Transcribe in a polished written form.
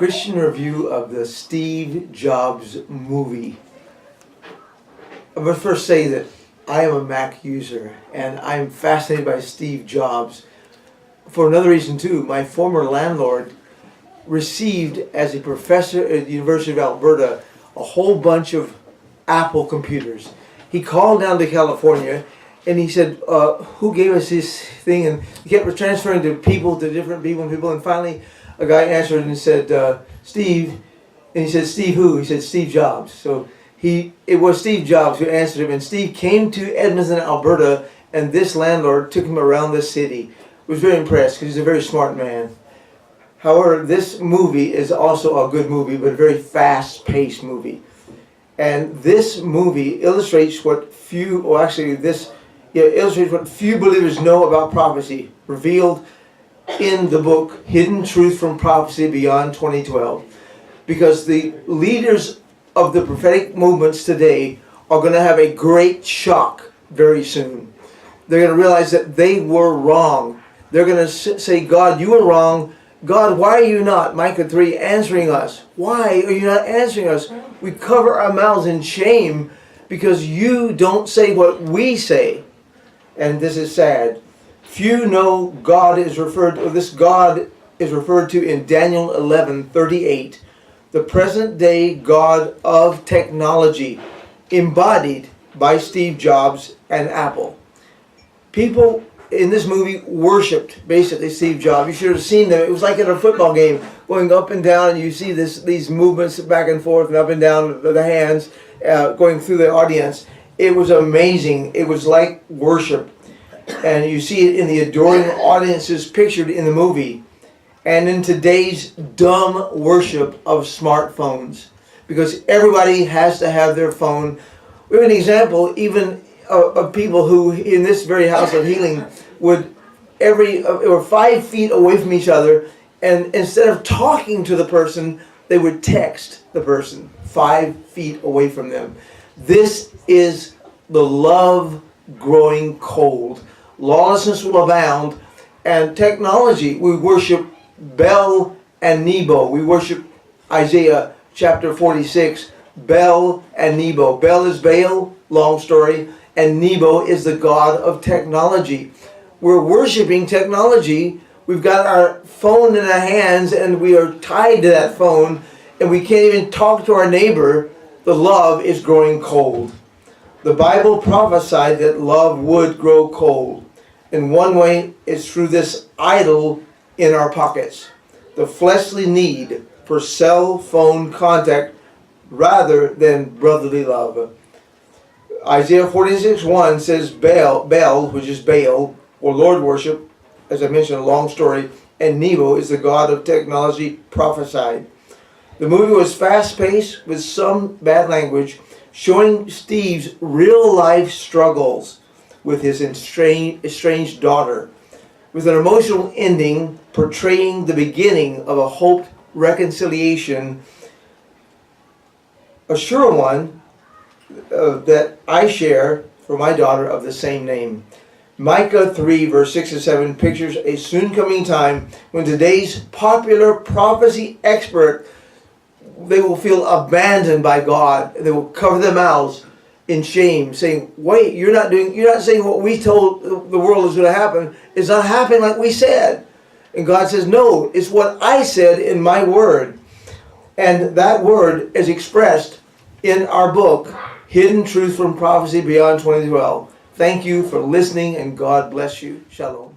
Christian review of the Steve Jobs movie. I must first say that I am a Mac user and I'm fascinated by Steve Jobs. For another reason too, my former landlord received as a professor at the University of Alberta a whole bunch of Apple computers. He called down to California and he said, who gave us this thing? And he kept transferring to different people, and finally a guy answered and said, Steve. And he said, Steve who? He said, Steve Jobs. So it was Steve Jobs who answered him, and Steve came to Edmonton, Alberta, and this landlord took him around the city. I was very impressed because he's a very smart man. However, this movie is also a good movie, but a very fast-paced movie. And this movie illustrates what few believers know about prophecy, revealed in the book Hidden Truth from Prophecy Beyond 2012. Because the leaders of the prophetic movements today are going to have a great shock very soon. They're going to realize that they were wrong. They're going to say, God, you were wrong. God, why are you not, Micah 3, answering us? Why are you not answering us? We cover our mouths in shame because you don't say what we say. And this is sad. Few know God is referred to, this God is referred to in Daniel 11:38. The present day God of technology, embodied by Steve Jobs and Apple. People in this movie worshipped basically Steve Jobs. You should have seen them. It was like at a football game, going up and down, and you see these movements back and forth and up and down the hands going through the audience. It was amazing. It was like worship. And you see it in the adoring audiences pictured in the movie. And in today's dumb worship of smartphones. Because everybody has to have their phone. We have an example even of people who in this very house of healing would were 5 feet away from each other, and instead of talking to the person, they would text the person 5 feet away from them. This is the love growing cold. Lawlessness will abound, and technology, we worship Baal and Nebo. We worship Isaiah chapter 46, Baal and Nebo. Baal is Baal, long story, and Nebo is the god of technology. We're worshiping technology. We've got our phone in our hands and we are tied to that phone, and we can't even talk to our neighbor. The love is growing cold. The Bible prophesied that love would grow cold. In one way, it's through this idol in our pockets. The fleshly need for cell phone contact rather than brotherly love. Isaiah 46:1 says Baal, which is Baal, or Lord worship, as I mentioned, a long story, and Nebo is the god of technology, prophesied. The movie was fast-paced with some bad language, showing Steve's real-life struggles with his estranged daughter, with an emotional ending portraying the beginning of a hoped reconciliation, a sure one that I share for my daughter of the same name. Micah 3 verse 6 and 7 pictures a soon coming time when today's popular prophecy expert, they will feel abandoned by God. They will cover their mouths in shame, saying, wait, you're not saying what we told the world is going to happen. It's not happening like we said. And God says, no, it's what I said in my word. And that word is expressed in our book, Hidden Truth from Prophecy Beyond 2012. Thank you for listening, and God bless you. Shalom.